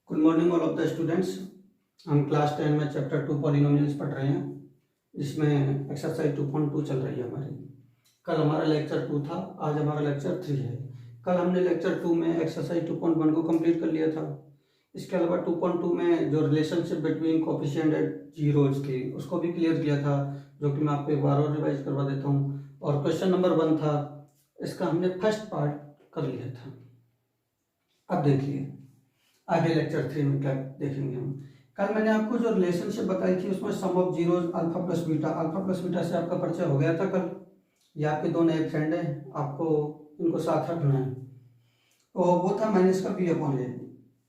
Good morning all of the students. हम class 10 में chapter 2 polynomials पढ़ रहे हैं, जिसमें एक्सरसाइज 2.2 चल रही है हमारी। कल हमारा लेक्चर 2 था, आज हमारा लेक्चर 3 है। कल हमने लेक्चर 2 में एक्सरसाइज 2.1 को कंप्लीट कर लिया था। इसके अलावा 2.2 में जो relationship between coefficient and zeros थी उसको भी क्लियर किया था, जो कि मैं आपको एक बार और रिवाइज करवा देता हूँ। और क्वेश्चन नंबर 1 था, इसका हमने फर्स्ट पार्ट कर लिया था। अब देखिए आगे लेक्चर 3 में क्या देखेंगे हम। कल मैंने आपको जो रिलेशनशिप बताई थी उसमें sum of zeros alpha plus beta से आपका परिचय हो गया था कल। ये आपके दो नए फ्रेंड हैं, आपको इनको साथ रखना है। तो वो था माइनस का बी अपॉन ए,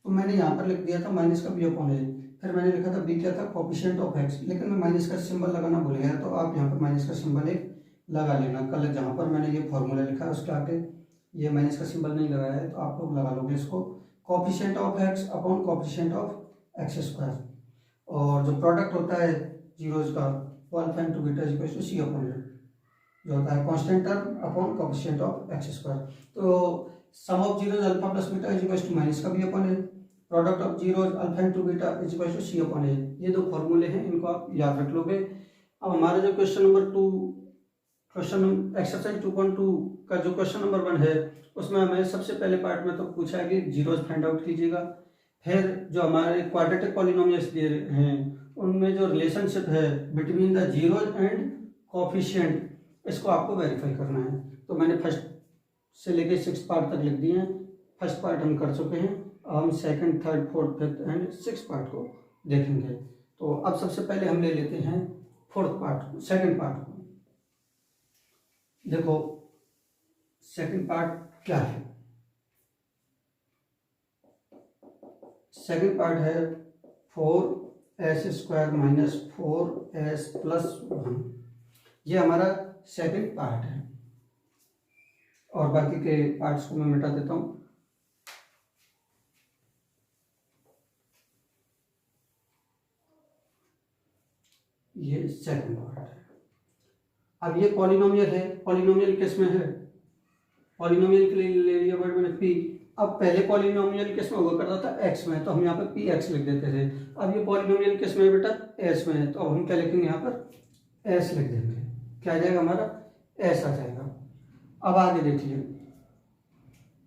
तो मैंने यहाँ पर लिख दिया था माइनस का बी अपॉन ए। फिर मैंने लिखा था बी क्या था, कोफिशिएंट ऑफ एक्स, लेकिन मैं माइनस का सिंबल लगाना भूल गया, तो आप यहाँ पर माइनस का सिंबल एक लगा लेना। कल जहाँ पर मैंने ये फॉर्मूला लिखा है उसके आगे ये माइनस का सिंबल नहीं लगाया है, तो आप लोग लगा लोगे इसको। Coefficient of x upon coefficient of x square, और जो प्रोडक्ट होता है जीरोज का वो alpha into beta is equal to c upon a, जो होता है constant term upon coefficient of x square. तो sum of zeros alpha plus beta is equal to minus का b upon a, product of zeros alpha into beta is equal to c upon a. ये दो फॉर्मूले हैं, इनको आप याद रख लोगे। अब हमारा जो क्वेश्चन नंबर 2 एक्सरसाइज 2.2 का जो क्वेश्चन नंबर 1 है उसमें हमें सबसे पहले पार्ट में तो पूछा है कि जीरोज फाइंड आउट कीजिएगा। फिर जो हमारे क्वाड्रेटिक पॉलिनोमियल्स दिए हैं उनमें जो रिलेशनशिप है between the zeros and coefficient, इसको आपको वेरीफाई करना है। तो मैंने फर्स्ट से लेके 6 पार्ट तक लिख दिए हैं। फर्स्ट पार्ट हम कर चुके हैं, अब हम second, third, fourth, fifth and 6 part को देखेंगे। तो अब सबसे पहले हम ले लेते हैं फोर्थ पार्ट, सेकंड पार्ट को। देखो सेकंड पार्ट क्या है। सेकंड पार्ट है 4s square minus 4s plus 1। ये हमारा सेकंड पार्ट है, और बाकी के पार्ट्स को मैं मिटा देता हूं। ये सेकंड पार्ट है। अब ये पॉलिनोमियल है। पॉलिनोमियल किस में है? पॉलिनोमियल के लिए ले लिया वर्ड मैंने पी। अब पहले पॉलिनोमियल किस में हुआ करता था? एक्स में, तो हम यहाँ पे पी एक्स लिख देते थे। अब ये पॉलिनोमियल किस में है बेटा? एस में है, तो अब हम क्या लिखेंगे यहाँ पर? एस लिख देंगे। क्या आ जाएगा हमारा? एस आ जाएगा। अब आगे देखिए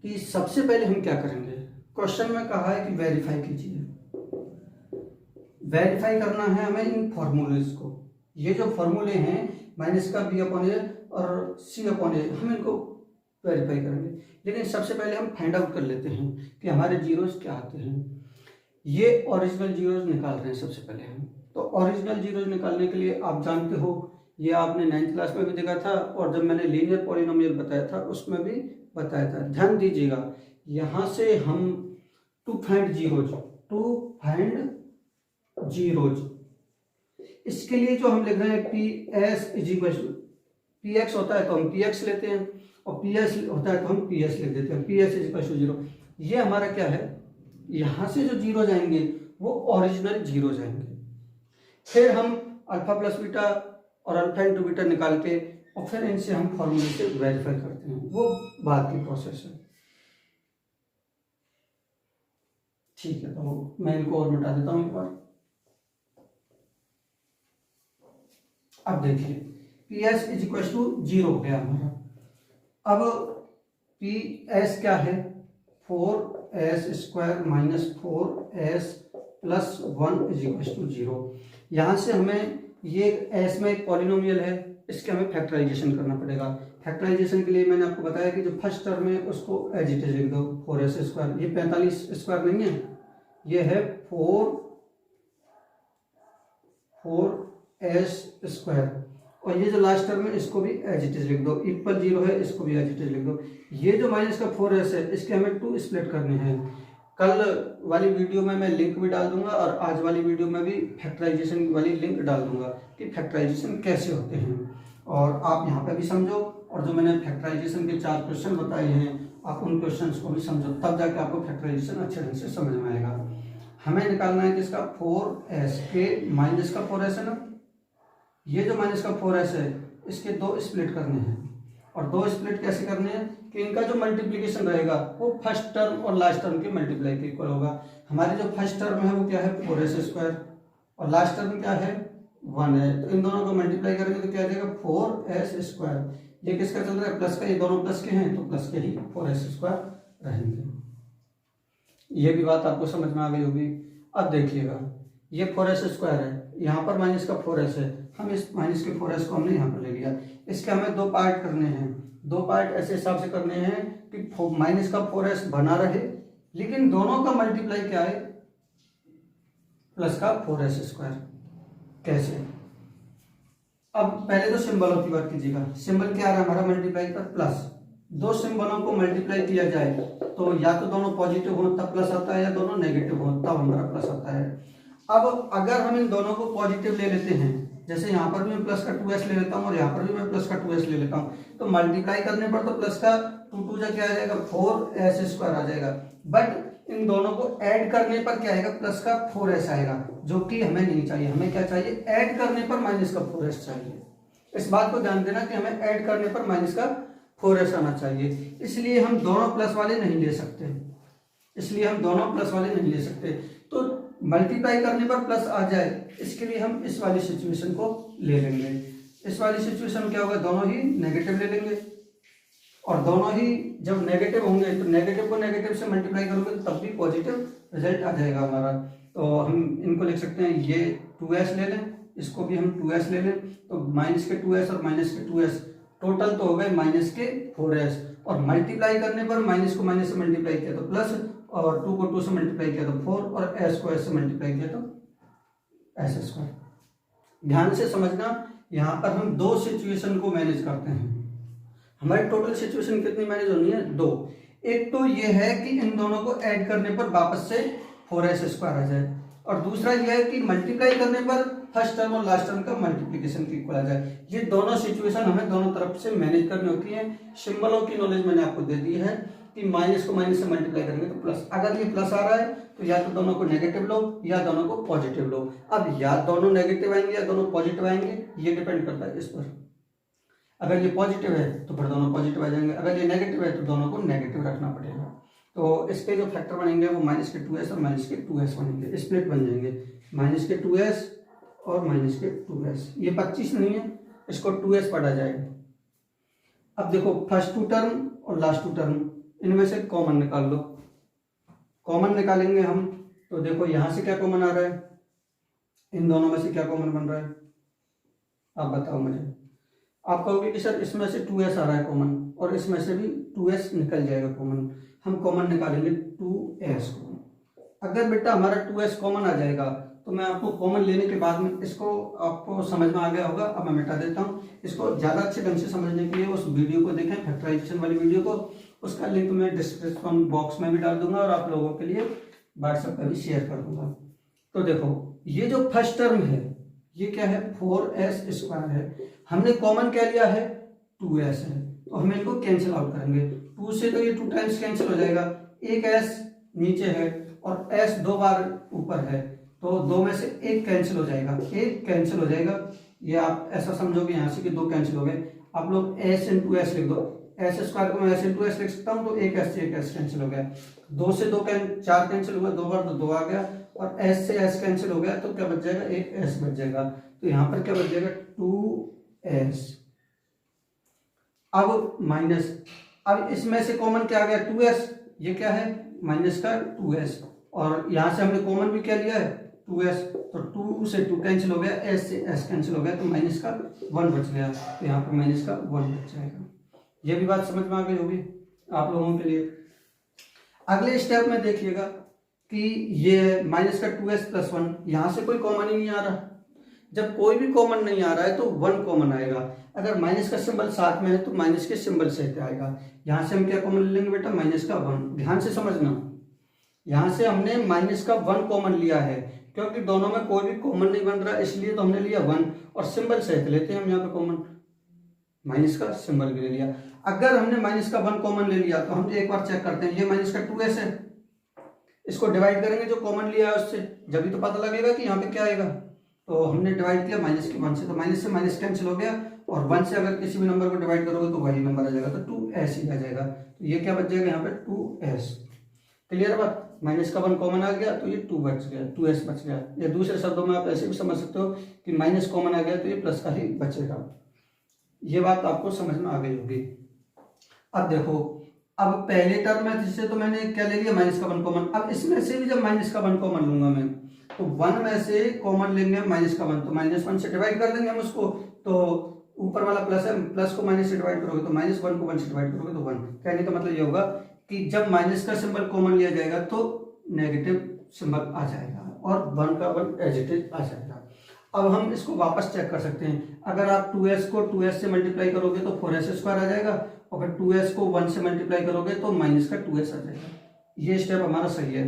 कि सबसे पहले हम क्या करेंगे। क्वेश्चन में कहा है कि वेरीफाई कीजिए। वेरीफाई करना है हमें इन फॉर्मूलेज को। ये जो फॉर्मूले हैं माइनस का बी अपॉन ए और सी अपॉन ए, हम इनको वेरीफाई करेंगे। लेकिन सबसे पहले हम फाइंड आउट कर लेते हैं कि हमारे जीरोज क्या आते हैं। ये ओरिजिनल जीरोज निकाल रहे हैं सबसे पहले हम। तो ओरिजिनल जीरोज निकालने के लिए आप जानते हो, ये आपने 9th क्लास में भी देखा था, और जब मैंने लीनियर पॉलिनोमियल बताया था उसमें भी बताया था। ध्यान दीजिएगा, यहाँ से हम टू फाइंड जीरोज, इसके लिए जो हम लिख रहे हैं P S is equal to, P x होता है तो हम पी एक्स लेते हैं, और पी एस होता है तो हम पी एस लिख देते हैं। P S is equal to 0। ये हमारा क्या है, यहाँ से जो जीरो जाएंगे वो ओरिजिनल जीरो जाएंगे। फिर हम अल्फा प्लस बीटा और अल्फा इंटू बीटा निकाल के, और फिर इनसे हम फॉर्मूले से वेरीफाई करते हैं, वो बाद की प्रोसेस है। ठीक है, तो मैं इनको और मिटा देता हूँ एक बार। अब देखिए P S is equal to 0 हो गया हमारा। अब पी एस क्या है? 4s square minus 4s plus 1 is equal to 0। यहाँ से हमें ये एस में एक पॉलिनोमियल है, इसके हमें फैक्टराइजेशन करना पड़ेगा। फैक्टराइजेशन के लिए मैंने आपको बताया कि जो फर्स्ट टर्म है उसको एज इट इज लिख दो, 4s स्क्वायर। ये 45 स्क्वायर नहीं है, ये है 4s स्क्वायर, और ये जो लास्ट टर्म है इसको भी एज इट इज लिख दो। इक्वल 0 है, इसको भी एज इट इज लिख दो। ये जो माइनस का 4s है इसके हमें 2 स्प्लिट करने हैं। कल वाली वीडियो में मैं लिंक भी डाल दूंगा, और आज वाली वीडियो में भी फैक्टराइजेशन वाली लिंक डाल दूंगा कि फैक्टराइजेशन कैसे होते हैं। और आप यहाँ पे भी समझो, और जो मैंने फैक्टराइजेशन के 4 क्वेश्चन बताए हैं आप उन क्वेश्चन को भी समझो, तब जाके आपको फैक्टराइजेशन अच्छे ढंग से समझ में आएगा। हमें निकालना है किसका? 4s के माइनस का 4s है ना, ये जो माइनस का 4s है इसके 2 स्प्लिट करने हैं। और 2 स्प्लिट कैसे करने हैं? कि इनका जो मल्टीप्लीकेशन रहेगा वो फर्स्ट टर्म और लास्ट टर्म के मल्टीप्लाई के इक्वल होगा। हमारी जो फर्स्ट टर्म है वो क्या है 4s² और लास्ट टर्म क्या है 1 है, तो इन दोनों को मल्टीप्लाई करेंगे तो क्या आ जाएगा 4s²। ये किसका चल रहा है प्लस का, ये दोनों प्लस के हैं तो प्लस के ही 4s² रहेंगे। ये भी बात आपको समझ में आ गई होगी। अब देखिएगा ये 4s² है, यहाँ पर माइनस का 4s है, हम इस माइनस के 4s को हमने यहाँ पर ले लिया। इसके हमें दो पार्ट करने हैं, दो पार्ट ऐसे हिसाब से करने हैं कि माइनस का 4s बना रहे लेकिन दोनों का मल्टीप्लाई क्या है प्लस का 4s²। कैसे? अब पहले तो सिंबलों की बात कीजिएगा। सिंबल क्या आ रहा है हमारा मल्टीप्लाई का प्लस। दो सिंबलों को मल्टीप्लाई किया जाए तो या तो दोनों पॉजिटिव हो तब प्लस आता है या दोनों नेगेटिव हो तब हमारा प्लस आता है। अब अगर हम इन दोनों को पॉजिटिव ले लेते हैं, जैसे यहाँ पर भी मैं प्लस का 2s ले लेता हूँ और यहाँ पर भी मैं प्लस का 2s ले लेता हूँ, तो मल्टीप्लाई करने पर तो प्लस का 2 जा क्या आ जाएगा 4s² आ जाएगा। बट इन दोनों को ऐड करने पर क्या आएगा प्लस का 4s आएगा, जो कि हमें नहीं चाहिए। हमें क्या चाहिए ऐड करने पर माइनस का 4s चाहिए। इस बात को ध्यान देना कि हमें ऐड करने पर माइनस का 4s आना चाहिए। इसलिए हम दोनों प्लस वाले नहीं ले सकते, इसलिए हम दोनों प्लस वाले नहीं ले सकते। तो मल्टीप्लाई करने पर प्लस आ जाए इसके लिए हम इस वाली सिचुएशन को ले लेंगे। इस वाली सिचुएशन क्या होगा दोनों ही नेगेटिव ले लेंगे और दोनों ही जब नेगेटिव होंगे तो नेगेटिव को नेगेटिव से मल्टीप्लाई करोगे तो तब भी पॉजिटिव रिजल्ट आ जाएगा हमारा। तो हम इनको लिख सकते हैं, ये 2s ले लें, इसको भी हम 2s ले लें, तो माइनस के 2s और माइनस के 2s टोटल तो हो गए माइनस के 4s। और मल्टीप्लाई करने पर माइनस को माइनस से मल्टीप्लाई किया तो प्लस और 2 को 2 से मल्टीप्लाई किया तो 4 और s को s से मल्टीप्लाई किया तो s²। ध्यान से समझना, यहाँ पर हम दो सिचुएशन को मैनेज करते हैं। हमारी टोटल सिचुएशन कितनी मैनेज होनी है 2। एक तो ये है कि इन दोनों को ऐड करने पर वापस से 4s² आ जाए और दूसरा यह है कि मल्टीप्लाई करने पर फर्स्ट टर्म और लास्ट टर्म का मल्टीप्लिकेशन की इक्वल आ जाए। ये दोनों सिचुएशन हमें दोनों तरफ से मैनेज करनी होती है। सिंबलों की नॉलेज मैंने आपको दे दी है कि माइनस को माइनस से मल्टीप्लाई करेंगे तो प्लस। अगर ये प्लस आ रहा है तो या तो दोनों को नेगेटिव लो या दोनों को पॉजिटिव लो। अब या दोनों नेगेटिव आएंगे या दोनों पॉजिटिव आएंगे, ये डिपेंड करता है इस पर। अगर ये पॉजिटिव है तो फिर दोनों पॉजिटिव आ जाएंगे, अगर ये नेगेटिव है तो दोनों को नेगेटिव रखना पड़ेगा। तो इसके जो फैक्टर बनेंगे वो माइनस के 2s और माइनस के 2s बनेंगे, स्प्लिट बन जाएंगे, माइनस के 2s और माइनस के 2s। ये 25 नहीं है, इसको 2s पढ़ा जाएगा। अब देखो फर्स्ट 2 टर्म और लास्ट 2 टर्म, इनमें से कॉमन निकाल लो। कॉमन निकालेंगे हम तो देखो यहाँ से क्या कॉमन आ रहा है, इन दोनों में से क्या कॉमन बन रहा है आप बताओ मुझे। आप कहोगे कि सर इसमें से 2s आ रहा है कॉमन और इसमें से भी 2s निकल जाएगा कॉमन। हम कॉमन निकालेंगे 2s को। अगर बेटा हमारा 2s कॉमन आ जाएगा तो मैं आपको कॉमन लेने के बाद में इसको आपको समझ में आ गया होगा। अब मैं मिटा देता हूँ इसको। ज़्यादा अच्छे ढंग से समझने के लिए उस वीडियो को देखें, फैक्टराइजेशन वाली वीडियो को, उसका लिंक मैं डिस्क्रिप्शन बॉक्स में भी डाल दूंगा और आप लोगों के लिए व्हाट्सएप पर भी शेयर कर दूंगा। तो देखो ये जो फर्स्ट टर्म है ये क्या है 4s² है, हमने कॉमन क्या लिया है 2s है, तो हम इनको कैंसिल आउट करेंगे। 2 से तो ये 2 टाइम्स कैंसिल हो जाएगा, एक s नीचे है और s 2 बार ऊपर है, तो 2 में से 1 कैंसिल हो जाएगा, 1 कैंसिल हो जाएगा। ये आप ऐसा समझोगे यहाँ से कि 2 कैंसिल हो गए। आप लोग s × s लिख दो, s² को मैं s × s लिख सकता हूँ, तो 1s से 1s कैंसिल हो गया। 2 से 2 4 कैंसिल हुआ, 2 बार तो 2 आ गया और s से s कैंसिल हो गया, तो क्या बच जाएगा 1s बच जाएगा। तो यहाँ पर क्या बच जाएगा 2s। अब माइनस, अब इसमें से कॉमन क्या आ गया 2s, ये क्या है माइनस का 2s और यहाँ से हमने कॉमन भी क्या लिया है 2s, तो 2 से 2 कैंसिल हो गया, s से s कैंसिल हो गया, तो माइनस का 1 बच गया, तो यहाँ पर माइनस का 1 बच जाएगा। ये भी बात समझ में आ गई होगी आप लोगों के लिए। अगले स्टेप में देखिएगा कि ये माइनस का 2s + 1, यहाँ से कोई कॉमन ही नहीं आ रहा। जब कोई भी कॉमन नहीं आ रहा है तो 1 कॉमन आएगा। अगर माइनस का सिंबल साथ में है तो माइनस के सिंबल से आएगा। यहाँ से हम क्या कॉमन ले लेंगे बेटा माइनस का 1। ध्यान से समझना, यहाँ से हमने माइनस का 1 कॉमन लिया है क्योंकि दोनों में कोई भी कॉमन नहीं बन रहा, इसलिए तो हमने लिया 1 और सिंबल सहित लेते हैं हम यहाँ पे कॉमन, माइनस का सिंबल भी ले लिया। अगर हमने माइनस का 1 कॉमन ले लिया तो हम एक बार चेक करते हैं, ये माइनस का 2s है, इसको डिवाइड करेंगे जो कॉमन लिया है उससे, जब भी तो पता लगेगा कि यहाँ पे क्या आएगा। तो हमने डिवाइड किया माइनस के 1 से, तो माइनस से माइनस कैंसिल हो गया और 1 से अगर किसी भी नंबर को डिवाइड करोगे तो वही नंबर आ जाएगा, तो 2s ही आ जाएगा। तो ये क्या बच जाएगा यहाँ पे 2s। क्लियर बात? माइनस का 1 कॉमन आ गया तो ये 2 बच गया, 2s बच गया। या दूसरे शब्दों में आप ऐसे भी समझ सकते हो कि माइनस कॉमन आ गया तो ये प्लस का ही बचेगा। ये बात आपको समझ में आ गई होगी। अब देखो, अब पहले टर्म में जिससे तो मैंने क्या ले लिया, माइनस का 1 कॉमन। अब इसमें से भी जब माइनस का 1 कॉमन लूंगा मैं, तो 1 में से कॉमन लेंगे माइनस का 1, तो -1 से डिवाइड कर देंगे हम उसको, तो ऊपर वाला प्लस है, प्लस को माइनस से डिवाइड करोगे तो -1 को 1 से डिवाइड करोगे तो 1। कहने का मतलब ये होगा कि जब माइनस का सिंबल कॉमन लिया जाएगा तो नेगेटिव सिंबल आ जाएगा और 1 का 1 एज इट इज आ जाएगा। अब हम इसको वापस चेक कर सकते हैं। अगर आप 2s को 2s से मल्टीप्लाई करोगे तो 4s² आ जाएगा, और फिर 2s को 1 से मल्टीप्लाई करोगे तो माइनस का 2s आ जाएगा। ये स्टेप हमारा सही है।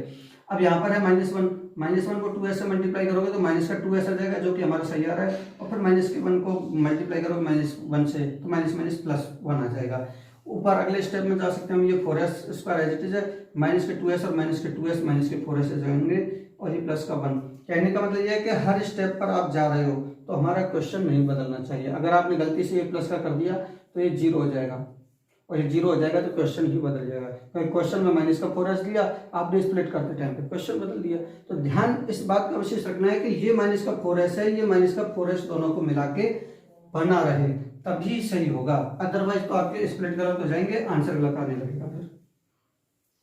अब यहाँ पर है -1 को 2s से मल्टीप्लाई करोगे तो माइनस का 2s आ जाएगा, जो कि हमारा सही आ रहा है। और फिर -1 को मल्टीप्लाई करोगे -1 से तो माइनस प्लस 1 आ जाएगा। ऊपर अगले स्टेप में जा सकते हैं हम, ये 4s² एज इट इज है, माइनस के 2s और माइनस के 2s माइनस के 4s आ जाएंगे, और ये प्लस का 1। कहने का मतलब ये है कि हर स्टेप पर आप जा रहे हो तो हमारा क्वेश्चन नहीं बदलना चाहिए। अगर आपने गलती से ये प्लस का कर दिया तो ये 0 हो जाएगा, और ये 0 हो जाएगा तो क्वेश्चन ही बदल जाएगा। क्योंकि क्वेश्चन में माइनस का 4s दिया, आपने स्प्लिट करते टाइम पे क्वेश्चन बदल दिया। तो ध्यान इस बात का विशेष रखना है कि ये माइनस का 4s है, ये माइनस का 4s दोनों को मिला के बना रहे, तभी सही होगा। अदरवाइज तो आपके स्प्लिट गलत हो जाएंगे, आंसर गलत आने लगेगा फिर।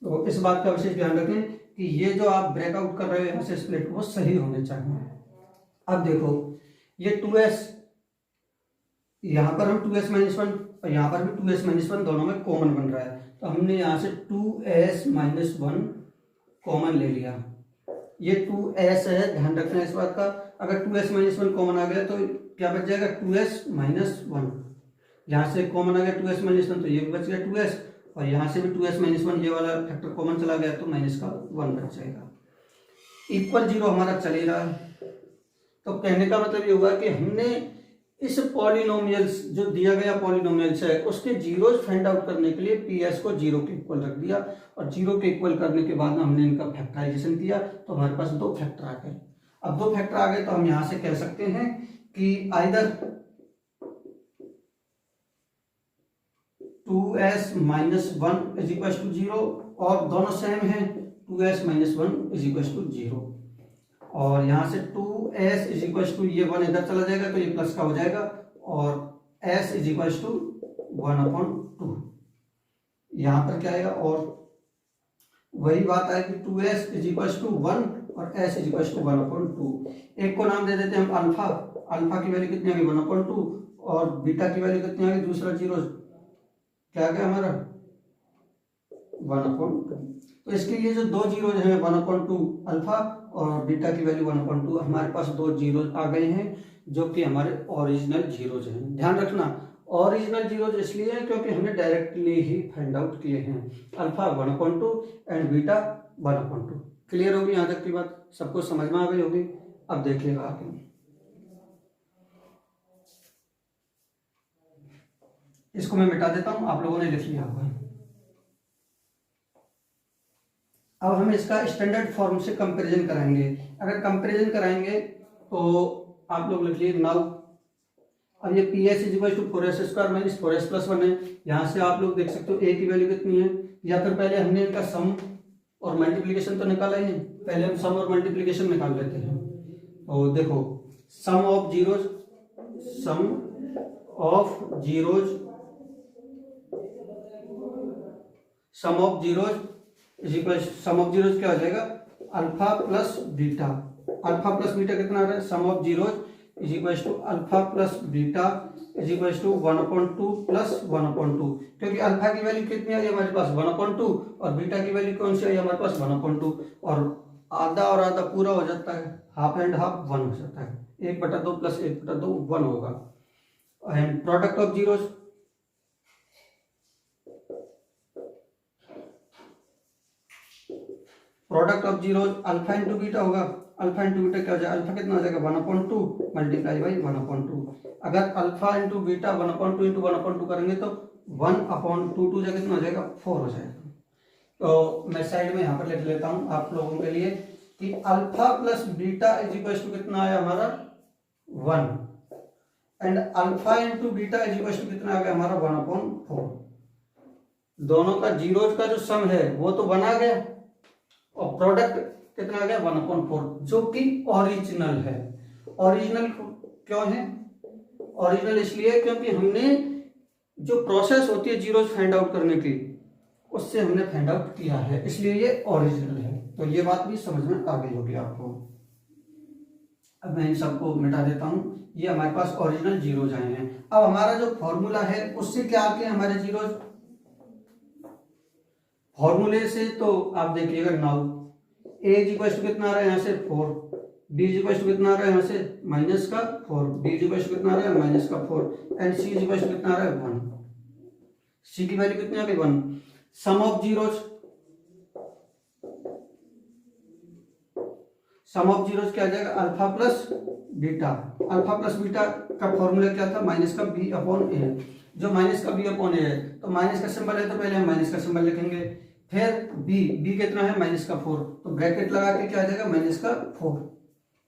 तो इस बात का विशेष ध्यान रखें कि ये जो आप ब्रेकआउट कर रहे हो यहाँ से स्प्लिट, वो सही होने चाहिए। अब देखो, ये 2s, यहाँ पर हम 2s - 1 और यहाँ पर भी 2s - 1 दोनों में कॉमन बन रहा है, तो हमने यहाँ से 2s - 1 कॉमन ले लिया। ये 2s है, ध्यान रखना इस बात का। अगर 2s - 1 कॉमन आ गया तो क्या बच जाएगा, 2s - 1। यहाँ से कॉमन आ गया 2s - 1 तो ये भी बच गया 2s, और यहाँ से भी 2s - 1 ये वाला फैक्टर कॉमन चला गया तो माइनस का 1 बच जाएगा। इक्वल 0 हमारा चल ही रहा है, तो कहने का मतलब ये हुआ कि हमने इस पॉलिनोमियल्स जो दिया गया पॉलिनोमियल्स है उसके जीरोज फाइंड आउट करने के लिए PS को 0 के इक्वल रख दिया, और 0 के इक्वल करने के बाद हमने इनका फैक्टराइजेशन किया तो हमारे पास 2 फैक्टर आ गए। अब 2 फैक्टर आ गए तो हम यहां से कह सकते हैं कि आइदर 2s - 1 = 0, और दोनों सेम हैं, 2s - 1 = 0। और यहां से 2s = ये 1 इधर चला जाएगा तो ये प्लस का हो जाएगा, और s = 1/2 यहां पर क्या आएगा, और वही बात है कि 2s = 1 और s = 1/2। एक को नाम दे देते हैं हम अल्फा। अल्फा की वैल्यू कितनी आ गई, 1/2, और बीटा की वैल्यू कितनी आ गई, दूसरा जीरो क्या आ गया हमारा 1/2। तो इसके लिए जो 2 जीरो है 1/2 अल्फा, और बीटा की वैल्यू 1/2, हमारे पास 2 जीरो आ गए हैं जो कि हमारे ओरिजिनल जीरोज हैं। ध्यान रखना, ओरिजिनल जीरोज इसलिए है क्योंकि हमने डायरेक्टली ही फाइंड आउट किए हैं। Alpha 1/2 and beta 1/2। क्लियर होगी यहाँ तक की बात, सबको समझ में आ गई होगी। अब देखिएगा आगे, इसको मैं मिटा देता हूं, आप लोगों ने लिख लिया होगा। अब हम इसका स्टैंडर्ड फॉर्म से कंपैरिजन कराएंगे। अगर कंपैरिजन कराएंगे तो आप लोग लिख लिए नाउ। अब ये PS = 4s² - 4s + 1 है। यहाँ से आप लोग देख सकते हो a की वैल्यू कितनी है, या फिर पहले हमने इनका सम और मल्टीप्लिकेशन तो निकाला ही नहीं, पहले हम सम और मल्टीप्लिकेशन निकाल लेते हैं। तो देखो, सम ऑफ जीरोज क्या हो जाएगा, alpha plus beta. Alpha plus beta कितना आ रहा है, sum of zeros = alpha plus beta = 1/2 + 1/2, क्योंकि अल्फा की वैल्यू कितनी आई हमारे पास 1/2, और बीटा की वैल्यू कौन सी आई हमारे पास 1/2, और आधा और आधा पूरा हो जाता है, हाफ एंड हाफ 1 हो जाता है, 1/2 + 1/2 1 होगा। And product of zeros, alpha into beta होगा। अल्फा इंटू बीटा क्या हो जाएगा, अल्फा कितना हो जाएगा 1/2 × 1/2। अगर अल्फा इंटू बीटा 1/2 × 1/2 करेंगे तो 1/2 जगह कितना हो जाएगा 4 हो जाएगा। तो मैं साइड में यहाँ पर लिख लेता हूँ आप लोगों के लिए कि अल्फा प्लस बीटा = कितना आया हमारा 1, and alpha into beta is equal to कितना आ गया हमारा 1/4। दोनों का जीरोज का जो सम है वो तो बना गया और प्रोडक्ट कितना आ गया 1/4, जो कि ओरिजिनल है। ओरिजिनल क्यों है? ओरिजिनल इसलिए क्योंकि हमने जो प्रोसेस होती है जीरोज फाइंड आउट करने की उससे हमने फाइंड आउट किया है, इसलिए ये ओरिजिनल है। तो ये बात भी समझ में आ गई होगी आपको। अब मैं इन सबको मिटा देता हूं। ये हमारे पास ओरिजिनल जीरोज आए हैं। अब हमारा जो फॉर्मूला है उससे क्या आते हैं हमारे जीरोज? फॉर्मूले से तो आप देखिएगा now A is equal to कितना आ रहा है यहाँ से 4, बी इज इक्वल टू कितना आ रहा है यहाँ से -4, डी इज इक्वल टू कितना आ रहा है -4 and C is equal to कितना आ रहा है 1। सी की वैल्यू कितनी आ गई 1। Sum of zeros, sum of zeros क्या आ जाएगा alpha plus beta. Alpha plus beta का फॉर्मूला क्या था माइनस का बी अपॉन ए। जो माइनस का बी अपॉन ए है तो माइनस का सिंबल है तो पहले हम माइनस का सिंबल लिखेंगे, फिर बी कितना है -4, तो ब्रैकेट लगा के क्या आ जाएगा -4।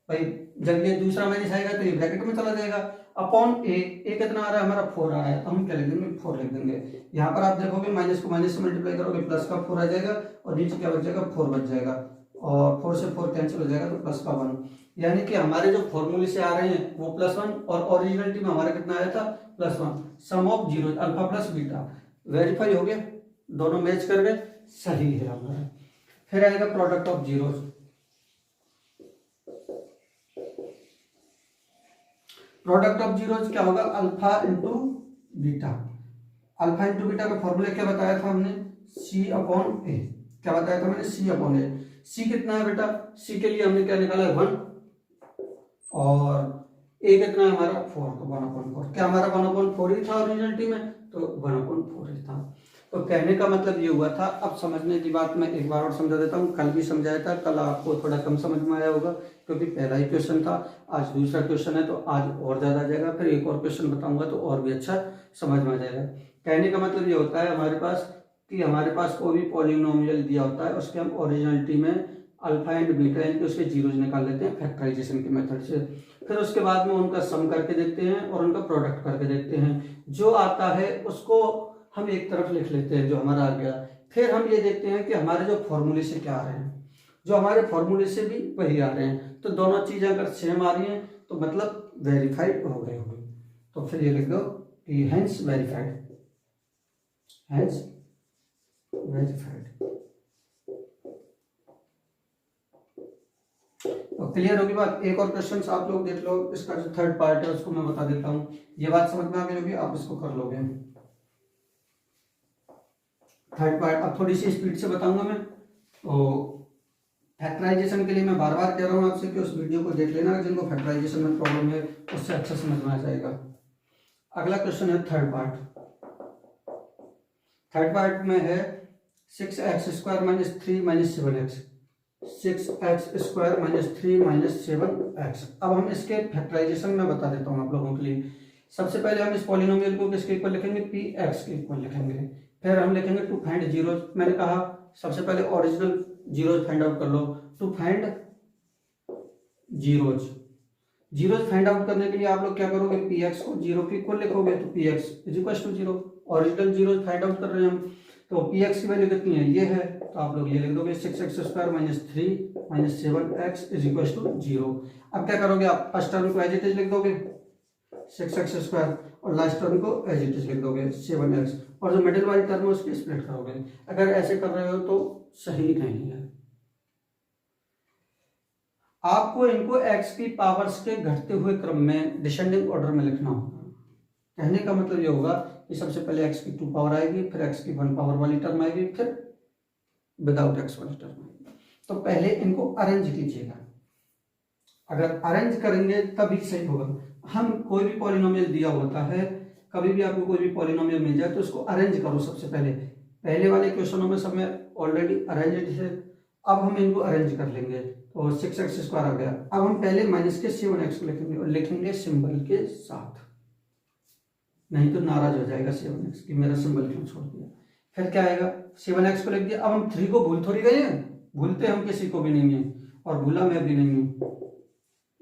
भाई जब ये दूसरा माइनस आएगा तो ये ब्रैकेट में चला जाएगा। अपॉन ए कितना आ रहा है हमारा 4 आ रहा है, तो हम क्या लिख देंगे 4 लिख देंगे। यहाँ पर आप देखोगे माइनस को माइनस से मल्टीप्लाई करोगे प्लस का 4 आ जाएगा और नीचे क्या बच जाएगा 4 बच जाएगा और 4 से 4 कैंसिल हो जाएगा तो प्लस का 1। यानी कि हमारे जो फॉर्मूले से आ रहे हैं वो +1 और ओरिजिनलिटी में हमारा कितना आया था +1। Sum of zero alpha plus beta verify हो गया, दोनों मैच कर गए, सही है हमारा। फिर आएगा product of zeros. Product of zeros क्या होगा alpha into beta. Alpha into beta का फॉर्मूला क्या बताया था हमने सी अपॉन ए। क्या बताया था मैंने सी अपॉन ए। सी कितना है बेटा, सी के लिए हमने क्या निकाला है 1 और ए कितना है हमारा 4, तो 1/4। क्या हमारा 1/4 ही था ओरिजिनलिटी में, तो 1/4 ही था। तो कहने का मतलब ये हुआ था। अब समझने की बात मैं एक बार और समझा देता हूँ। कल भी समझाया था, कल आपको थोड़ा कम समझ में आया होगा क्योंकि पहला ही क्वेश्चन था। आज दूसरा क्वेश्चन है तो आज और ज्यादा आ जाएगा। फिर एक और क्वेश्चन बताऊंगा तो और भी अच्छा समझ में आ जाएगा। कहने का मतलब ये होता है हमारे पास कि हमारे पास कोई भी पॉलिनोमियल दिया होता है उसके हम ओरिजिनलिटी में अल्फा एंड बीटा यानी कि उसके जीरोज निकाल लेते हैं फैक्टराइजेशन के मेथड से। फिर उसके बाद में उनका सम करके देखते हैं और उनका प्रोडक्ट करके देखते हैं। जो आता है उसको हम एक तरफ लिख लेते हैं जो हमारा आ गया। फिर हम ये देखते हैं कि हमारे जो फॉर्मूले से क्या आ रहे हैं, जो हमारे फॉर्मूले से भी वही आ रहे हैं। तो दोनों चीजें अगर सेम आ रही हैं तो मतलब वेरीफाइड हो गए होंगे। तो फिर ये लिख दो कि हेंस वेरीफाइड, हेंस वेरीफाइड। तो क्लियर होगी बात। एक और क्वेश्चन आप लोग देख लो, इसका जो थर्ड पार्ट है उसको मैं बता देता हूँ। ये बात समझ में आ गई होगी, आप इसको कर लोगे। थर्ड पार्ट अब थोड़ी सी स्पीड से बताऊंगा मैं। तो फैक्टराइजेशन के लिए मैं बार बार कह रहा हूँ आपसे कि उस वीडियो को देख लेना, जिनको फैक्टराइजेशन में प्रॉब्लम है उससे अच्छा समझ में आ जाएगा। अगला क्वेश्चन है थर्ड पार्ट। थर्ड पार्ट में है 6x² - 3 - 7x। 6x² - 3 - 7x। अब हम इसके फैक्टराइजेशन में बता देता हूँ आप लोगों के लिए। सबसे पहले हम इस पॉलिनोमियल को किसके इक्वल लिखेंगे, px के इक्वल लिखेंगे। फिर हम लिखेंगे टू फाइंड जीरोज। मैंने कहा सबसे पहले ओरिजिनल जीरोज फाइंड आउट कर लो। To find zeros, zeros find out करने के लिए आप लोग क्या करोगे, px को 0 के इक्वल लिखोगे तो px = 0। Original zeros find out कर रहे हैं हम, तो px की वैल्यू कितनी है, ये है, तो आप लोग ये लिख दोगे 6x² - 3 - 7x = 0। अब क्या करोगे, आप फर्स्ट टर्म को एज इट इज लिख दोगे 6x² और लास्ट टर्म को एज इट इज लिख दोगे 7x, और जो मिडिल वाली टर्म है उसकी स्प्लिट करोगे। अगर ऐसे कर रहे हो तो सही नहीं है। आपको इनको x की पावर्स के घटते हुए क्रम में डिसेंडिंग ऑर्डर में लिखना होगा। कहने का मतलब ये होगा कि सबसे पहले x की 2 पावर आएगी, फिर x की 1 पावर वाली टर्म आएगी, फिर विदाउट x वाली टर्म आएगी। तो पहले इनको अरेंज कीजिएगा। अगर अरेंज करेंगे तभी सही होगा। हम कोई भी पॉलिनोमियल दिया होता है, कभी भी आपको कोई भी पॉलिनोमियल मिल जाए तो उसको अरेंज करो सबसे पहले। पहले वाले क्वेश्चनों में सब में ऑलरेडी अरेंज्ड है, अब हम इनको अरेंज कर लेंगे। तो 6x² आ गया। अब हम पहले माइनस के 7x को लिखेंगे और लिखेंगे सिंबल के साथ, नहीं तो नाराज हो जाएगा 7x कि मेरा सिंबल क्यों छोड़ दिया। फिर क्या आएगा, 7x को लिख दिया। अब हम 3 को भूल थोड़ी गए हैं, भूलते हम किसी को भी नहीं है और भूला मैं भी नहीं हूं,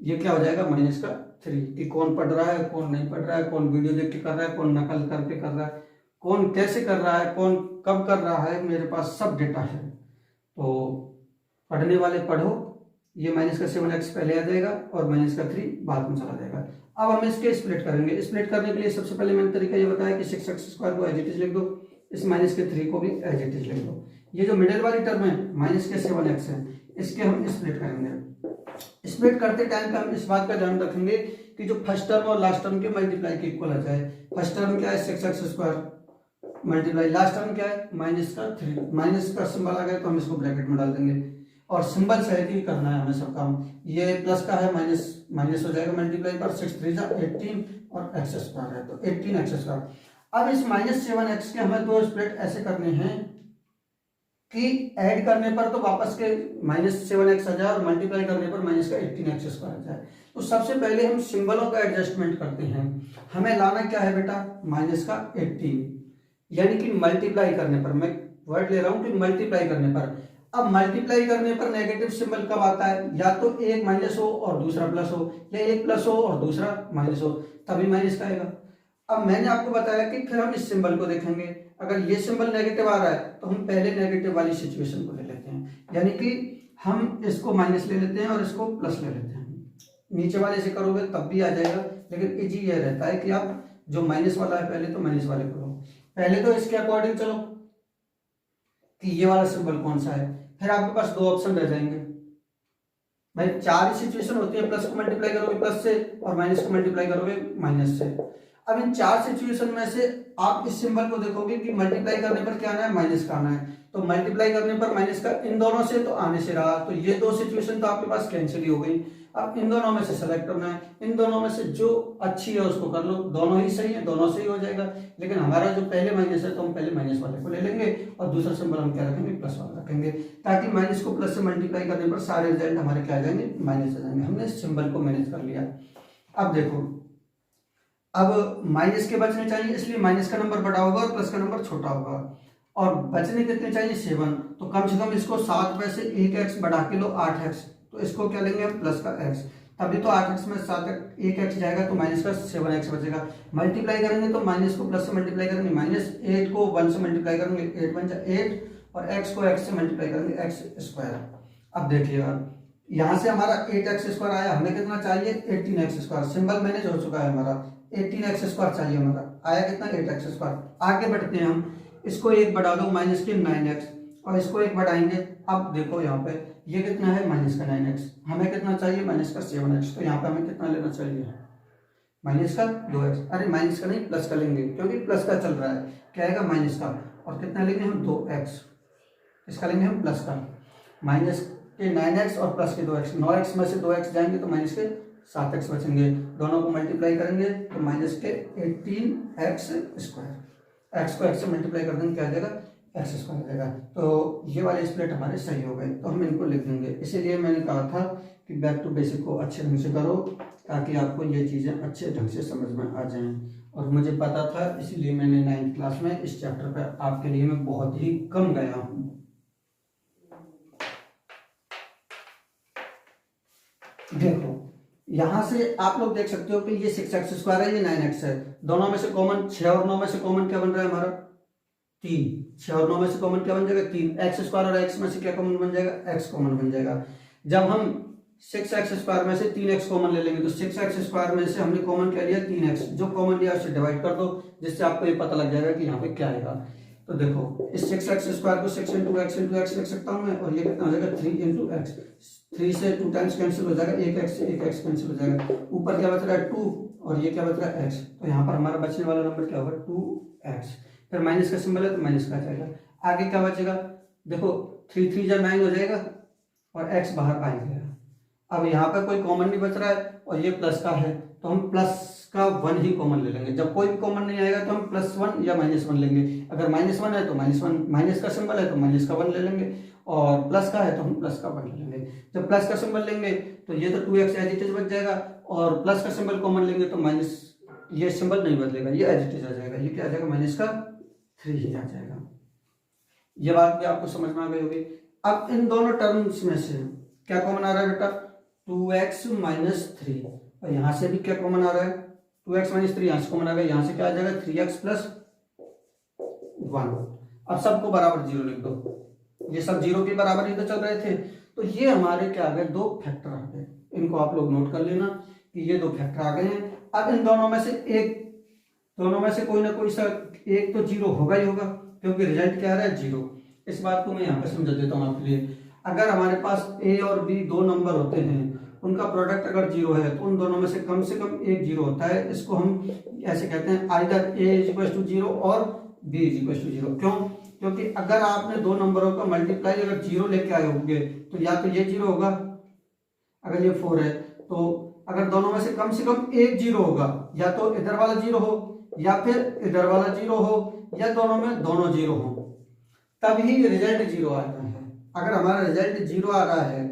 ये क्या हो जाएगा माइनस का 3, कि कौन पढ़ रहा है कौन नहीं पढ़ रहा है, कौन वीडियो देख के कर रहा है, कौन नकल करके कर रहा है, कौन कैसे कर रहा है, कौन कब कर रहा है, मेरे पास सब डेटा है। तो पढ़ने वाले पढ़ो, ये माइनस का 7x पहले आ जाएगा और माइनस का 3 बाद में चला जाएगा। अब हम इसके स्प्लिट करेंगे। स्प्लिट करने के लिए सबसे पहले मैंने तरीका ये बताया कि 6x² को एज इट इज लिख दो, इस माइनस के 3 को भी एज इट इज लिख दो। ये जो मिडिल वाली टर्म है माइनस के 7x है, इसके हम स्प्लिट करेंगे। स्प्लिट करते टाइम पे हम इस बात का ध्यान रखेंगे कि जो फर्स्ट टर्म और लास्ट टर्म के मल्टीप्लाई के इक्वल आ जाए। फर्स्ट टर्म क्या है 6x² मल्टीप्लाई लास्ट टर्म क्या है माइनस का 3, माइनस का सिंबल आ गया तो हम इसको ब्रैकेट में डाल देंगे और सिंबल सहित ही करना है हमें सब काम। ये प्लस का है माइनस माइनस हो जाएगा मल्टीप्लाई पर 6 3 18 और x² है तो 18x²। अब इस -7x के हमें दो स्प्लिट ऐसे करने हैं कि ऐड करने पर तो वापस के -7x आ जाए और मल्टीप्लाई करने पर माइनस का 18x² आ जाए। तो सबसे पहले हम सिंबलों का एडजस्टमेंट करते हैं। हमें लाना क्या है बेटा माइनस का 18, यानी कि मल्टीप्लाई करने पर, मैं वर्ड ले रहा हूं कि मल्टीप्लाई करने पर। अब मल्टीप्लाई करने पर नेगेटिव सिंबल कब आता है, या तो एक माइनस हो और दूसरा प्लस हो, या एक प्लस हो और दूसरा माइनस हो, तभी माइनस का आएगा। अब मैंने आपको बताया कि फिर हम इस सिंबल को देखेंगे। अगर ये सिंबल नेगेटिव आ रहा है तो हम पहले नेगेटिव वाली सिचुएशन को ले लेते हैं, यानी कि हम इसको माइनस ले लेते हैं और इसको प्लस ले लेते हैं। नीचे वाले से करोगे तब भी आ जाएगा, लेकिन इजी ये रहता है कि आप जो माइनस वाला है पहले तो माइनस वाले करो। पहले तो इसके अकॉर्डिंग चलो कि ये वाला सिंबल कौन सा है, फिर आपके पास दो ऑप्शन रह जाएंगे। भाई 4 सिचुएशन होती है, प्लस को मल्टीप्लाई करोगे प्लस से और माइनस को मल्टीप्लाई करोगे माइनस से। अब इन 4 सिचुएशन में से आप इस सिंबल को देखोगे कि मल्टीप्लाई करने पर क्या आना है माइनस का आना है, तो मल्टीप्लाई करने पर माइनस का इन दोनों से तो आने से रहा, तो ये दो सिचुएशन तो आपके पास कैंसिल ही हो गई। अब इन दोनों में से सेलेक्ट करना है, इन दोनों में से जो अच्छी है उसको कर लो, दोनों ही सही है दोनों से ही हो जाएगा। लेकिन हमारा जो पहले माइनस है तो हम पहले माइनस वाले को ले लेंगे और दूसरा सिंबल हम क्या रखेंगे प्लस वाला रखेंगे, ताकि माइनस को प्लस से मल्टीप्लाई करने पर सारे रिजल्ट हमारे क्या आ जाएंगे माइनस आ जाएंगे। हमने सिंबल को मैनेज कर लिया। अब देखो, अब माइनस के बचने चाहिए, इसलिए माइनस का नंबर बड़ा होगा और प्लस का नंबर छोटा होगा, और बचने कितने चाहिए 7, तो कम से कम इसको 7 में से 1x बढ़ा के लो 8x, तो इसको क्या लेंगे हम प्लस का x, तभी तो 8x में 1x जाएगा तो माइनस का 7x बचेगा। मल्टीप्लाई करेंगे तो माइनस को प्लस से मल्टीप्लाई करेंगे, -8 को 1 से मल्टीप्लाई करेंगे 8 बन जाए 8 और x को x से मल्टीप्लाई करेंगे x²। अब देखिएगा यहाँ से हमारा 8x² आया, हमें कितना चाहिए 18x², सिंबल मैनेज हो चुका है हमारा, 18x² चाहिए हमारा, आया कितना 8x²। आगे बढ़ते हैं हम, इसको 1 बढ़ा दो माइनस के 9x और इसको 1 बढ़ाएंगे। अब देखो यहाँ पे ये कितना है माइनस का 9x, हमें कितना चाहिए माइनस का 7x, तो यहाँ पे हमें कितना लेना चाहिए माइनस का 2x, अरे माइनस का नहीं प्लस का लेंगे क्योंकि प्लस का चल रहा है, क्या आएगा माइनस का, और कितना लेंगे हम 2x, इसका लेंगे हम प्लस का, माइनस के 9x और प्लस के 2x, 9x में से 2x जाएंगे तो माइनस के 7x बचेंगे, दोनों को मल्टीप्लाई करेंगे तो माइनस के 18x², x को x से मल्टीप्लाई कर देंगे क्या आ जाएगा x² आ जाएगा। तो ये वाले स्प्लिट हमारे सही हो गए, तो हम इनको लिख देंगे। इसीलिए मैंने कहा था कि बैक टू बेसिक को अच्छे ढंग से करो ताकि आपको ये चीज़ें अच्छे ढंग से समझ में आ जाएं, और मुझे पता था इसीलिए मैंने 9th क्लास में इस चैप्टर पर आपके लिए मैं बहुत ही कम गया हूँ। देखो यहाँ से आप लोग देख सकते हो कि ये 6x² है, ये 9x है, दोनों में से कॉमन 6 और 9 में से कॉमन क्या बन रहा है हमारा 3, 6 और 9 में से कॉमन क्या बन जाएगा 3, x² और x में से क्या कॉमन बन जाएगा x कॉमन बन जाएगा। जब हम 6x² में से 3x कॉमन ले लेंगे तो 6x² में से हमने कॉमन क्या लिया 3x, जो कॉमन लिया उससे डिवाइड कर दो, जिससे आपको ये पता लग जाएगा कि यहाँ पे क्या आएगा। तो देखो इस 6x² को 6 × x लिख सकता हूँ मैं, और ये कितना हो जाएगा 3 × x, 3 से 2 टाइम्स कैंसिल हो जाएगा, 1x से 1x कैंसिल हो जाएगा, ऊपर क्या बच रहा है 2 और ये क्या बच रहा है x, तो यहाँ पर हमारा बचने वाला नंबर क्या होगा 2x, फिर माइनस का सिंबल है तो माइनस का जाएगा। आगे क्या बचेगा देखो 3 3 जा 9 हो जाएगा और x बाहर आ गया। अब यहाँ पर कोई कॉमन नहीं बच रहा है और ये प्लस का है तो हम प्लस का 1 ही कॉमन ले लेंगे, जब कोई भी कॉमन नहीं आएगा तो हम +1 या -1 लेंगे। अगर -1 है तो -1, माइनस का सिंबल है तो माइनस का 1 ले लेंगे, और प्लस का है तो हम प्लस का 1 ले लेंगे। जब प्लस का सिंबल लेंगे तो ये तो 2x एज इट इज बच जाएगा, और प्लस का सिंबल कॉमन लेंगे तो माइनस, ये सिंबल नहीं बदलेगा, ये एज इट इज आ जाएगा, ये क्या आ जाएगा माइनस का 3 ही आ जाएगा। ये बात भी आपको समझ में आ गई होगी। अब इन दोनों टर्म्स में से क्या कॉमन आ रहा है बेटा 2x माइनस 3, और यहाँ से भी क्या कॉमन आ रहा है, 2x माइनस 3 यहाँ से कॉमन आ गया, यहाँ से क्या आ जाएगा 3x प्लस 1। अब सबको बराबर 0 लिख दो, ये सब 0 के बराबर ही तो चल रहे थे। तो ये हमारे क्या आ गए, 2 फैक्टर आ गए। इनको आप लोग नोट कर लेना कि ये 2 फैक्टर आ गए हैं। अब इन दोनों में से कोई ना कोई सा एक तो 0 होगा ही होगा, क्योंकि रिजल्ट क्या आ रहा है 0। इस बात को मैं यहाँ पे समझा देता हूँ आपके लिए। अगर हमारे पास a और b 2 नंबर होते हैं, उनका प्रोडक्ट अगर 0 है तो उन दोनों में से कम एक 0 होता है। इसको हम ऐसे कहते हैं either a is equal to 0 और b इज इक्वल टू 0। क्यों? क्योंकि अगर आपने 2 नंबरों का मल्टीप्लाई अगर 0 लेके आए होंगे तो या तो ये 0 होगा, अगर ये 4 है तो अगर दोनों में से कम एक 0 होगा, या तो इधर वाला 0 हो या फिर इधर वाला 0 हो, या दोनों में दोनों 0 हो, तभी रिजल्ट 0 आ रहा है। अगर हमारा रिजल्ट 0 आ रहा है,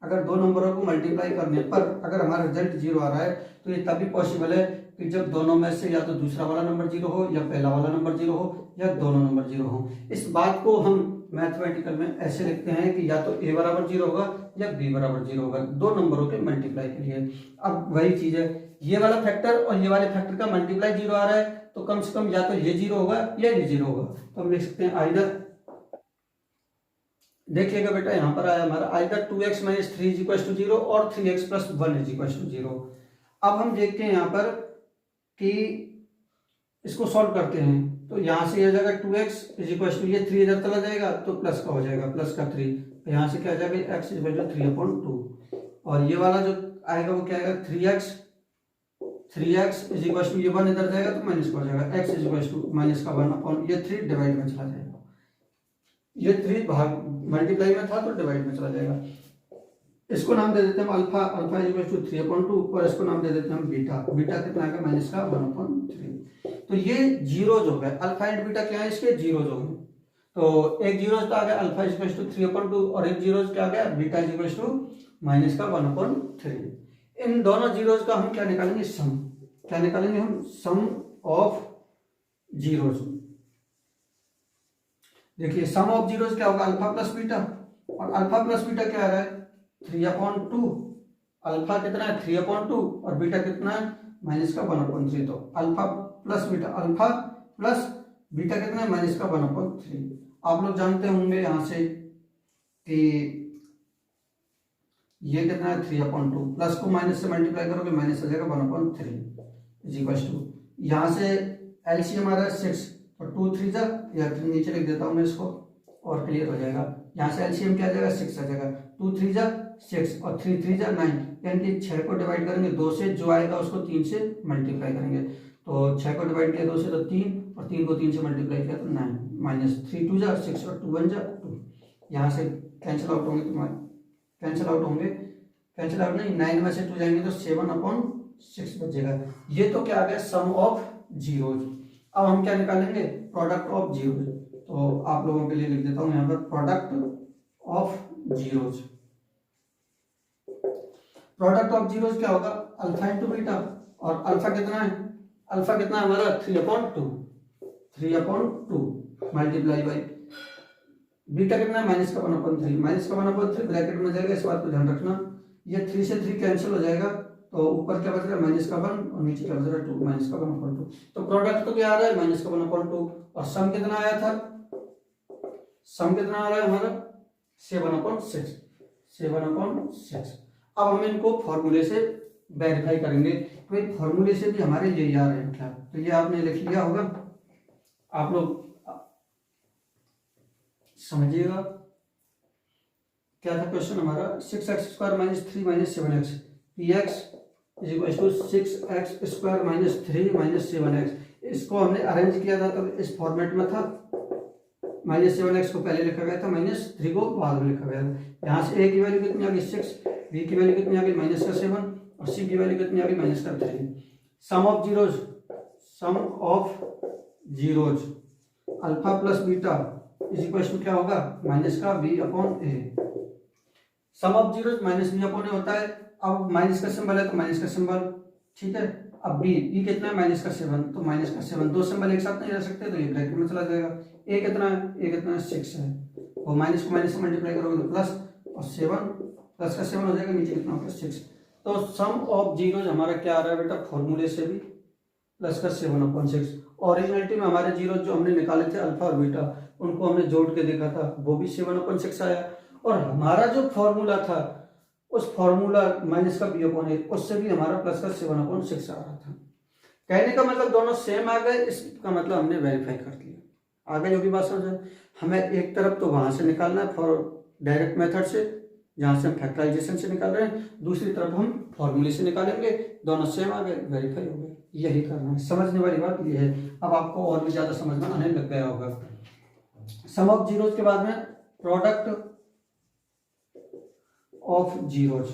अगर 2 नंबरों को मल्टीप्लाई करने पर अगर हमारा रिजल्ट 0 आ रहा है, तो ये तभी पॉसिबल है कि जब दोनों में से या तो दूसरा वाला नंबर 0 हो, या पहला वाला नंबर 0 हो, या दोनों नंबर 0 हो। इस बात को हम मैथमेटिकल में ऐसे लिखते हैं कि या तो a बराबर 0 होगा या b बराबर 0 होगा, 2 नंबरों के मल्टीप्लाई के लिए। अब वही चीज है, ये वाला फैक्टर और ये वाले फैक्टर का मल्टीप्लाई 0 आ रहा है, तो कम से कम या तो ये 0 होगा या ये 0 होगा। तो हम लिख सकते हैं आइदर, देखिएगा बेटा यहाँ पर आया हमारा either 2x minus 3 is equal to 0 और 3x plus 1 is equal to 0। अब हम देखते हैं यहाँ पर कि इसको सॉल्व करते हैं, तो यहाँ से आ जाएगा 2x इज इक्वल टू, ये 3 इधर चला जाएगा तो प्लस का हो जाएगा, प्लस का 3, यहाँ से क्या आ जाएगा x इज इक्वल टू 3/2, और ये वाला जो आएगा वो क्या आएगा 3x इज इक्वल टू, ये 1 इधर जाएगा तो माइनस का हो जाएगा, x is equal to minus का 1 ये 3 डिवाइड में चला जाएगा, ये 3 भाग मल्टीप्लाई में था तो डिवाइड में चला जाएगा। इसको नाम दे देते हैं alpha, alpha is equal to 3/2, और इसको नाम दे देते हैं हम बीटा, बीटा कितना आएगा माइनस का 1/3। तो ये जीरोज हो गए, अल्फा एंड बीटा क्या है इसके जीरोज हो गए। तो एक जीरोज तो आ गया अल्फा इज इक्वल टू 3/2, और एक जीरोज क्या आ गया beta is equal to minus का 1/3। इन दोनों जीरोज का हम क्या निकालेंगे, सम। क्या निकालेंगे हम, सम ऑफ जीरोज। देखिए सम ऑफ जीरोज क्या होगा, अल्फा प्लस बीटा, और अल्फा प्लस बीटा क्या आ रहा है 3/2, अल्फा कितना है 3/2 और बीटा कितना है माइनस का 1/3। तो alpha plus beta, alpha plus beta कितना है माइनस का 1/3। आप लोग जानते होंगे यहाँ से कि ये कितना है 3/2, प्लस को माइनस से मल्टीप्लाई करोगे माइनस आ जाएगा 1/3 इज इक्वल टू, यहाँ से एलसीएम आ रहा है 6, तो 2 3 जा, या नीचे लिख देता हूँ मैं इसको और क्लियर हो जाएगा। यहाँ से एलसीएम क्या आ जाएगा 6 आ जाएगा, 2 3 जा 6 और 3 3 जा 9, यानी कि 6 को डिवाइड करेंगे 2 से, जो आएगा उसको 3 से मल्टीप्लाई करेंगे, तो 6 को डिवाइड किया 2 से तो 3, और 3 को 3 से मल्टीप्लाई किया तो 9, माइनस 3 2 जा 6 और 2 1 जा 2, यहाँ से कैंसिल आउट होंगे, तुम्हारे कैंसिल आउट होंगे, कैंसिल आउट नहीं 9 में से 2 जाएंगे तो 7/6 बचेगा। ये तो क्या आ गया सम ऑफ जीरोज। अब हम क्या निकालेंगे, प्रोडक्ट ऑफ जीरोज। तो आप लोगों के लिए लिख देता हूं यहाँ पर product of zeros. Product of zeros क्या होगा, अल्फा इंटू बीटा, और अल्फा कितना है, अल्फा कितना है हमारा 3/2 मल्टीप्लाई बाई बीटा कितना है माइनस का 1/3, माइनस का 1/3 ब्रैकेट में जाएगा, इस बात को ध्यान रखना। ये 3 से 3 कैंसिल हो जाएगा, तो ऊपर क्या बच रहा है माइनस का 1 और नीचे क्या बच रहा है 2, माइनस का 1/2। तो प्रोडक्ट तो क्या आ रहा है माइनस का 1/2, और सम कितना आया था, सम कितना आ रहा है हमारा 7/6। अब हम इनको फॉर्मूले से वेरीफाई करेंगे, तो एक फॉर्मूले से भी हमारे यही आ रहे हैं क्या, तो ये आपने लिख लिया होगा, आप लोग समझिएगा क्या था क्वेश्चन हमारा, 6x² - 3 - 7x, px is equal to 6x² - 3 - 7x। इसको हमने अरेंज किया था तब इस फॉर्मेट में था, -7x को पहले लिखा गया था, -3 को बाद में लिखा गया था। यहाँ से a की वैल्यू कितनी आ गई 6, b की वैल्यू कितनी आ गई -7, और c की वैल्यू कितनी आ गई -3। Sum of zeros, sum of zeros alpha plus beta is equal to क्या होगा -b/a। Some of zeros -b/a होता है। अब माइनस का सिंबल है तो माइनस का सिंबल, ठीक है। अब b कितना है -7, तो -7, 2 सिंबल एक साथ नहीं रह सकते, तो ये ब्रैकेट में चला जाएगा। a कितना है 6 है, और माइनस को माइनस से मल्टीप्लाई करोगे तो प्लस, और 7 प्लस का 7 हो जाएगा, नीचे कितना होगा 6। तो सम ऑफ जीरोज हमारा क्या आ रहा है बेटा, फॉर्मूले से भी प्लस का 7/6। ओरिजिनलिटी में हमारे जीरो जो हमने निकाले थे अल्फा और बीटा, उनको हमने जोड़ के देखा था, वो भी 7/6 आया। और हमारा जो फॉर्मूला था उस फॉर्मूला माइनस का b/a, उससे भी हमारा प्लस का 7/6 आ रहा था। कहने का मतलब दोनों सेम आ गए, इसका मतलब हमने वेरीफाई कर दिया। आगे जो भी बात समझ, हमें एक तरफ तो वहां से निकालना है फॉर डायरेक्ट मेथड से, जहां से हम फैक्टराइजेशन से निकाल रहे हैं, दूसरी तरफ हम फॉर्मूले से निकालेंगे, दोनों सेम आ गए, वेरीफाई हो गए। यही करना है, समझने वाली बात ये है। अब आपको और भी ज्यादा समझ में आने लग गया होगा। सम ऑफ जीरोज के बाद में product of zeros.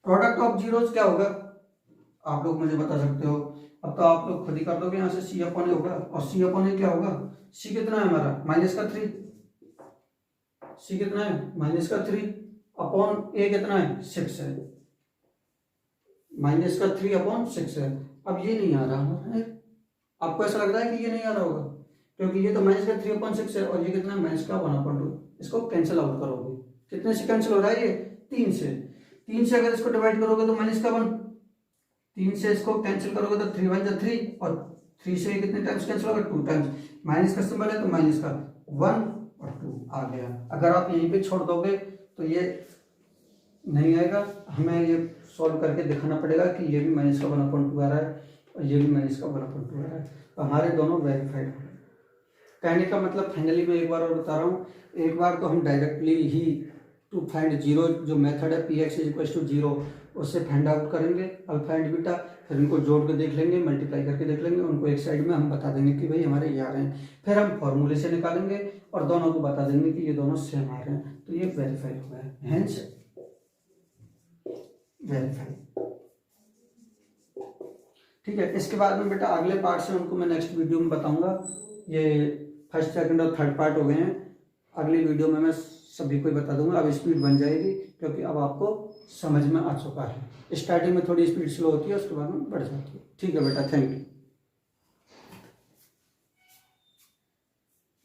Product of zeros क्या होगा, आप लोग मुझे बता सकते हो। अब तो आप लोग खुद ही कर दोगे, यहाँ से C/A होगा, और C/A क्या होगा, C कितना है हमारा -3, C कितना है -3 अपॉन A कितना है 6 है, -3/6 है। अब ये नहीं आ रहा है, आपको ऐसा लग रहा है कि ये नहीं आ रहा होगा, क्योंकि ये तो -3/6 है और ये कितना है -1/2। इसको कैंसिल आउट करोगे, कितने से कैंसिल हो रहा है ये 3 से। 3 से अगर इसको डिवाइड करोगे तो -1, 3 से इसको कैंसिल करोगे तो 3 × 3, और 3 से कितने टाइम्स कैंसिल होगा 2 टाइम्स। माइनस का सिंबल है तो माइनस का 1 और 2 आ गया। अगर आप यहीं पे छोड़ दोगे तो ये नहीं आएगा, हमें ये सॉल्व करके दिखाना पड़ेगा कि ये भी -1/2 आ रहा है और ये भी -1/2 आ रहा है, तो हमारे दोनों वेरीफाइड। कहने का मतलब फाइनली मैं एक बार और बता रहा हूँ, एक बार तो हम डायरेक्टली ही टू फाइंड जीरो जो मेथड है Px = 0 उससे फाइंड आउट करेंगे अल्फा एंड बीटा, फिर उनको जोड़ के देख लेंगे, मल्टीप्लाई करके देख लेंगे, उनको एक साइड में हम बता देंगे कि भाई हमारे ये आ रहे हैं, फिर हम फॉर्मूले से निकालेंगे और दोनों को बता देंगे कि ये दोनों सेम आ रहे हैं, तो ये वेरीफाई हुआ है, हेंस वेरीफाई। ठीक है, इसके बाद में बेटा अगले पार्ट से उनको मैं नेक्स्ट वीडियो में बताऊंगा। ये फर्स्ट सेकंड और थर्ड पार्ट हो गए हैं, अगली वीडियो में मैं सभी को बता दूंगा। अब स्पीड बन जाएगी क्योंकि अब आपको समझ में आ चुका है। स्टार्टिंग में थोड़ी स्पीड स्लो होती है, उसके बाद में बढ़ जाती है। ठीक है बेटा, थैंक यू।